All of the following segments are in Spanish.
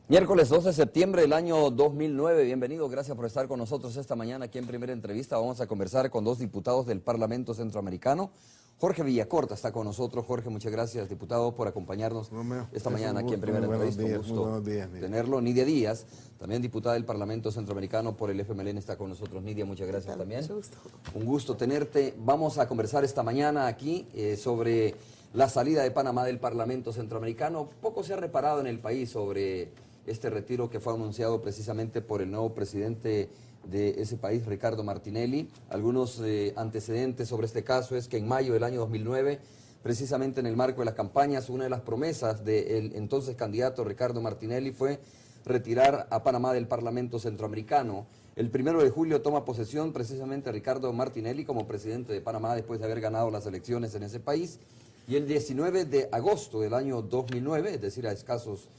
Miércoles 2 de septiembre del año 2009, bienvenido, gracias por estar con nosotros esta mañana aquí en Primera Entrevista. Vamos a conversar con dos diputados del Parlamento Centroamericano. Jorge Villacorta está con nosotros. Jorge, muchas gracias, diputado, por acompañarnos esta mañana aquí en Primera Entrevista. Un gusto tenerlo. Nidia Díaz, también diputada del Parlamento Centroamericano por el FMLN, está con nosotros. Nidia, muchas gracias también. Mucho gusto. Un gusto tenerte. Vamos a conversar esta mañana aquí sobre la salida de Panamá del Parlamento Centroamericano. Poco se ha reparado en el país sobre este retiro que fue anunciado precisamente por el nuevo presidente de ese país, Ricardo Martinelli. Algunos antecedentes sobre este caso es que en mayo del año 2009, precisamente en el marco de las campañas, una de las promesas del entonces candidato Ricardo Martinelli fue retirar a Panamá del Parlamento Centroamericano. El 1 de julio toma posesión precisamente Ricardo Martinelli como presidente de Panamá después de haber ganado las elecciones en ese país. Y el 19 de agosto del año 2009, es decir, a escasos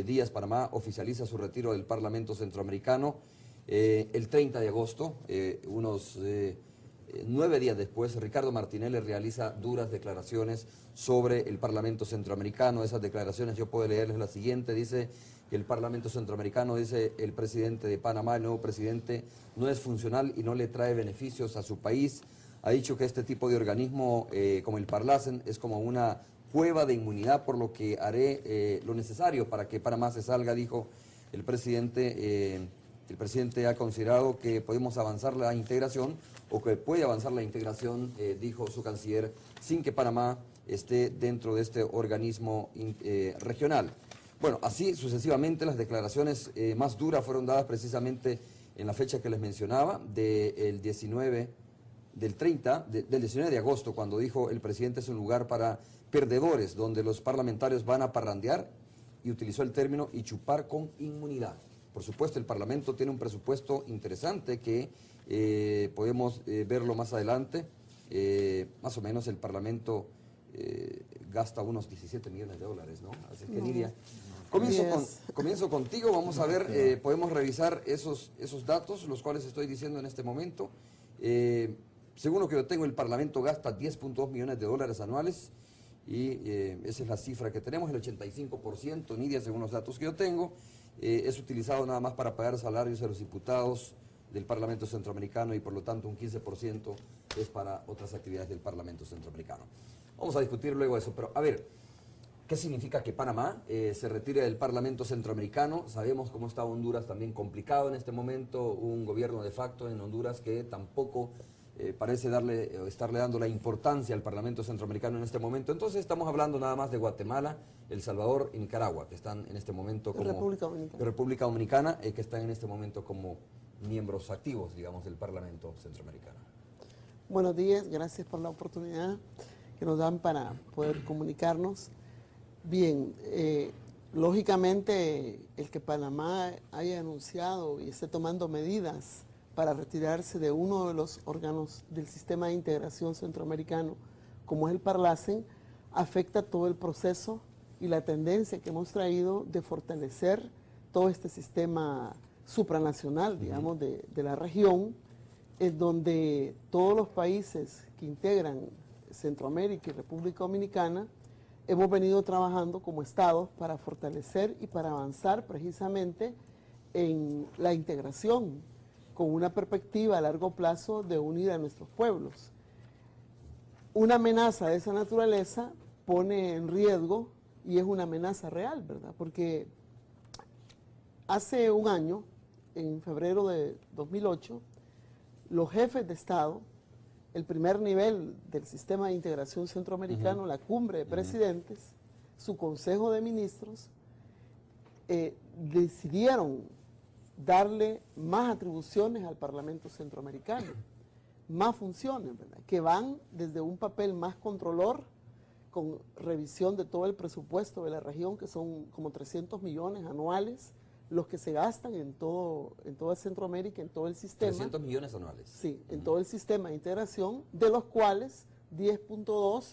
días, Panamá oficializa su retiro del Parlamento Centroamericano. El 30 de agosto, unos 9 días después, Ricardo Martinelli realiza duras declaraciones sobre el Parlamento Centroamericano. Esas declaraciones yo puedo leerles la siguiente. Dice que el Parlamento Centroamericano, dice el presidente de Panamá, el nuevo presidente, no es funcional y no le trae beneficios a su país. Ha dicho que este tipo de organismo, como el Parlacen, es como una cueva de inmunidad, por lo que haré lo necesario para que Panamá se salga, dijo el presidente. El presidente ha considerado que podemos avanzar la integración, o que puede avanzar la integración, dijo su canciller, sin que Panamá esté dentro de este organismo regional. Bueno, así sucesivamente las declaraciones más duras fueron dadas precisamente en la fecha que les mencionaba, del 19 de agosto, cuando dijo el presidente es un lugar para perdedores, donde los parlamentarios van a parrandear, y utilizó el término y chupar con inmunidad. Por supuesto, el Parlamento tiene un presupuesto interesante que podemos verlo más adelante. Más o menos el Parlamento gasta unos 17 millones de dólares, ¿no? Así que, Nidia, comienzo contigo. Vamos a ver, podemos revisar esos datos, los cuales estoy diciendo en este momento. Según lo que yo tengo, el Parlamento gasta 10.2 millones de dólares anuales, y esa es la cifra que tenemos. El 85%, Nidia, según los datos que yo tengo, es utilizado nada más para pagar salarios a los diputados del Parlamento Centroamericano, y por lo tanto un 15% es para otras actividades del Parlamento Centroamericano. Vamos a discutir luego eso, pero a ver, ¿qué significa que Panamá se retire del Parlamento Centroamericano? Sabemos cómo está Honduras también complicado en este momento, un gobierno de facto en Honduras que tampoco parece estarle dando la importancia al Parlamento Centroamericano en este momento. Entonces estamos hablando nada más de Guatemala, El Salvador y Nicaragua, que están en este momento como República Dominicana, que están en este momento como miembros activos, digamos, del Parlamento Centroamericano. Buenos días, gracias por la oportunidad que nos dan para poder comunicarnos. Bien, lógicamente el que Panamá haya anunciado y esté tomando medidas para retirarse de uno de los órganos del sistema de integración centroamericano, como es el Parlacen, afecta todo el proceso y la tendencia que hemos traído de fortalecer todo este sistema supranacional, digamos, de la región, en donde todos los países que integran Centroamérica y República Dominicana hemos venido trabajando como estados para fortalecer y para avanzar precisamente en la integración, con una perspectiva a largo plazo de unir a nuestros pueblos. Una amenaza de esa naturaleza pone en riesgo, y es una amenaza real, ¿verdad? Porque hace un año, en febrero de 2008, los jefes de Estado, el primer nivel del sistema de integración centroamericano, la cumbre de presidentes, su consejo de ministros, decidieron darle más atribuciones al Parlamento Centroamericano, más funciones, ¿verdad?, que van desde un papel más controlor, con revisión de todo el presupuesto de la región, que son como 300 millones anuales, los que se gastan en toda Centroamérica, en todo el sistema. 300 millones anuales. Sí, en todo el sistema de integración, de los cuales 10.2,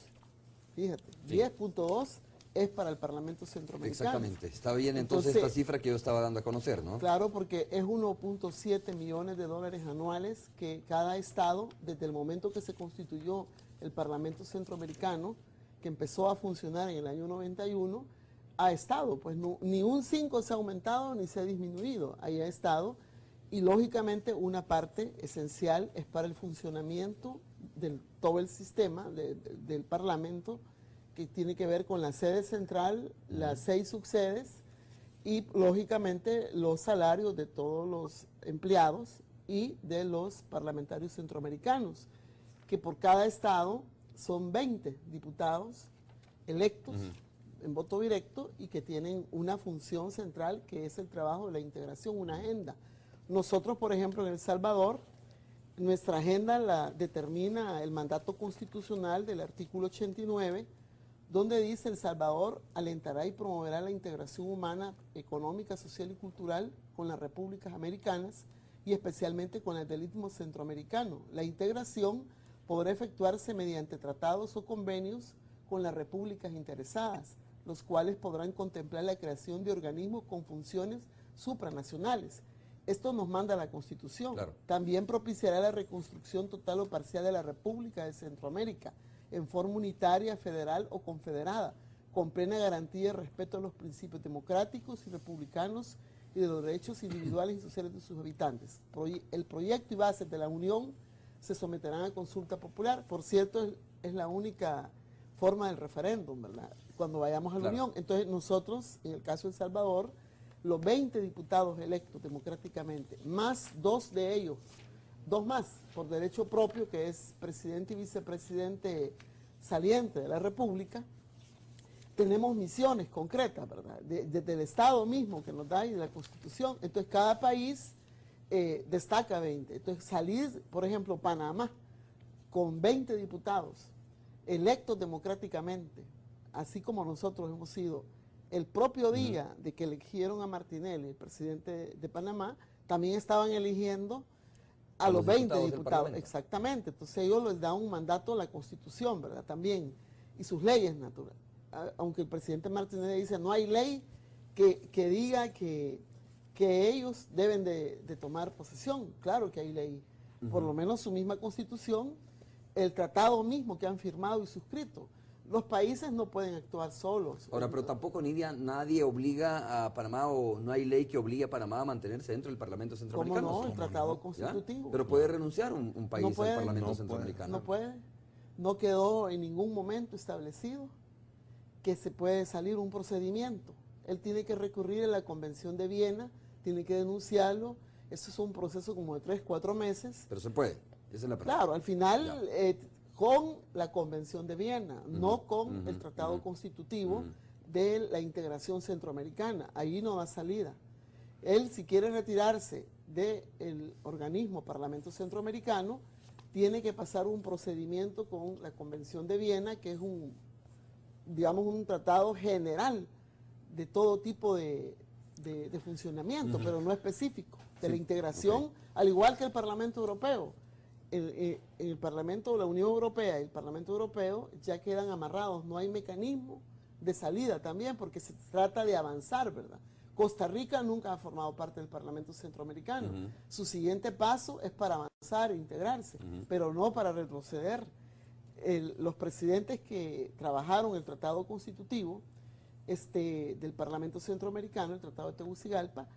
fíjate, sí, 10.2 es para el Parlamento Centroamericano. Exactamente, está bien entonces esta cifra que yo estaba dando a conocer, ¿no? Claro, porque es 1.7 millones de dólares anuales que cada estado, desde el momento que se constituyó el Parlamento Centroamericano, que empezó a funcionar en el año 91, ha estado, pues ni un 5 se ha aumentado ni se ha disminuido, ahí ha estado, y lógicamente una parte esencial es para el funcionamiento de todo el sistema del Parlamento, que tiene que ver con la sede central, las 6 subsedes, y lógicamente los salarios de todos los empleados y de los parlamentarios centroamericanos, que por cada estado son 20 diputados electos en voto directo y que tienen una función central que es el trabajo de la integración, una agenda. Nosotros, por ejemplo, en El Salvador, nuestra agenda la determina el mandato constitucional del artículo 89, donde dice: El Salvador alentará y promoverá la integración humana, económica, social y cultural con las repúblicas americanas y especialmente con el del Istmo centroamericano. La integración podrá efectuarse mediante tratados o convenios con las repúblicas interesadas, los cuales podrán contemplar la creación de organismos con funciones supranacionales. Esto nos manda la Constitución. Claro. También propiciará la reconstrucción total o parcial de la República de Centroamérica, en forma unitaria, federal o confederada, con plena garantía y respeto a los principios democráticos y republicanos y de los derechos individuales y sociales de sus habitantes. El proyecto y bases de la Unión se someterán a consulta popular. Por cierto, es la única forma del referéndum, ¿verdad? Cuando vayamos a la Unión. Entonces nosotros, en el caso de El Salvador, los 20 diputados electos democráticamente, más 2 de ellos, 2 más por derecho propio, que es presidente y vicepresidente saliente de la República, tenemos misiones concretas, ¿verdad? Desde el Estado mismo que nos da y de la Constitución. Entonces cada país destaca 20. Entonces salir, por ejemplo, Panamá, con 20 diputados electos democráticamente, así como nosotros hemos sido, el propio día de que eligieron a Martinelli, el presidente de Panamá, también estaban eligiendo a los 20 diputados. Exactamente. Entonces ellos les dan un mandato a la Constitución, ¿verdad? También, y sus leyes naturales. Aunque el presidente Martinelli dice, no hay ley que diga que ellos deben de tomar posesión. Claro que hay ley. Por lo menos su misma Constitución, el tratado mismo que han firmado y suscrito. Los países no pueden actuar solos. Ahora, pero tampoco, Nidia, nadie obliga a Panamá, o no hay ley que obligue a Panamá a mantenerse dentro del Parlamento Centroamericano. ¿Cómo no? El tratado constitutivo. ¿Ya? Pero puede renunciar un país no puede, al Parlamento no Centroamericano. No puede. No quedó en ningún momento establecido que se puede salir un procedimiento. Él tiene que recurrir a la Convención de Viena, tiene que denunciarlo. Eso es un proceso como de 3, 4 meses. Pero se puede. Esa es la pregunta. Claro, al final con la Convención de Viena, no con el Tratado Constitutivo de la integración centroamericana. Ahí no da salida. Él, si quiere retirarse del organismo Parlamento Centroamericano, tiene que pasar un procedimiento con la Convención de Viena, que es digamos, un tratado general de todo tipo de funcionamiento, pero no específico, de la integración, al igual que el Parlamento Europeo. El Parlamento de la Unión Europea y el Parlamento Europeo ya quedan amarrados, no hay mecanismo de salida también, porque se trata de avanzar, ¿verdad? Costa Rica nunca ha formado parte del Parlamento Centroamericano. Su siguiente paso es para avanzar e integrarse, pero no para retroceder. Los presidentes que trabajaron el Tratado Constitutivo del Parlamento Centroamericano, el Tratado de Tegucigalpa,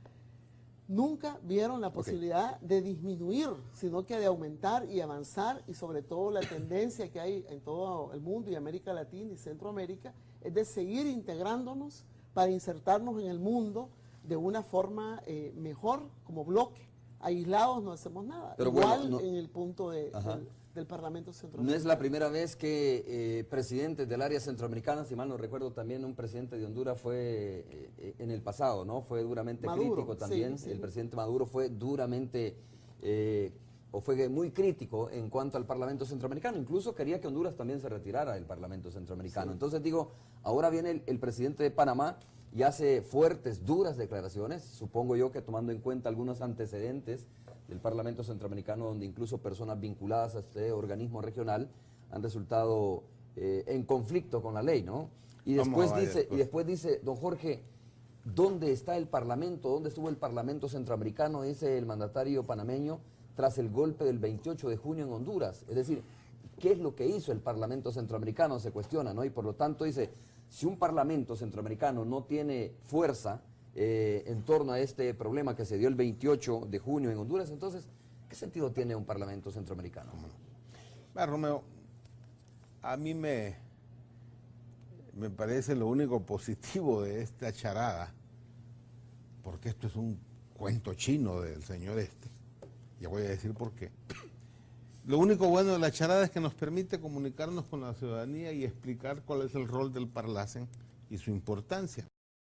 nunca vieron la posibilidad de disminuir, sino que de aumentar y avanzar, y sobre todo la tendencia que hay en todo el mundo y América Latina y Centroamérica es de seguir integrándonos para insertarnos en el mundo de una forma mejor, como bloque. Aislados no hacemos nada. Pero igual bueno, en el punto del Parlamento Centroamericano. No es la primera vez que presidentes del área centroamericana, si mal no recuerdo, también un presidente de Honduras fue en el pasado, ¿no? Fue duramente Maduro, crítico también. Sí. El presidente Maduro fue duramente, o fue muy crítico en cuanto al Parlamento Centroamericano. Incluso quería que Honduras también se retirara del Parlamento Centroamericano. Entonces digo, ahora viene el presidente de Panamá y hace fuertes, duras declaraciones, supongo yo que tomando en cuenta algunos antecedentes del Parlamento Centroamericano, donde incluso personas vinculadas a este organismo regional han resultado en conflicto con la ley, ¿no? Y después dice, don Jorge, ¿dónde está el Parlamento? ¿Dónde estuvo el Parlamento Centroamericano? Dice el mandatario panameño, tras el golpe del 28 de junio en Honduras. Es decir, ¿qué es lo que hizo el Parlamento Centroamericano? Se cuestiona, ¿no? Y por lo tanto dice, Si un parlamento centroamericano no tiene fuerza en torno a este problema que se dio el 28 de junio en Honduras, entonces, ¿qué sentido tiene un parlamento centroamericano? Romeo, a mí me parece lo único positivo de esta charada, porque esto es un cuento chino del señor este, ya voy a decir por qué. Lo único bueno de la charada es que nos permite comunicarnos con la ciudadanía y explicar cuál es el rol del Parlacen y su importancia.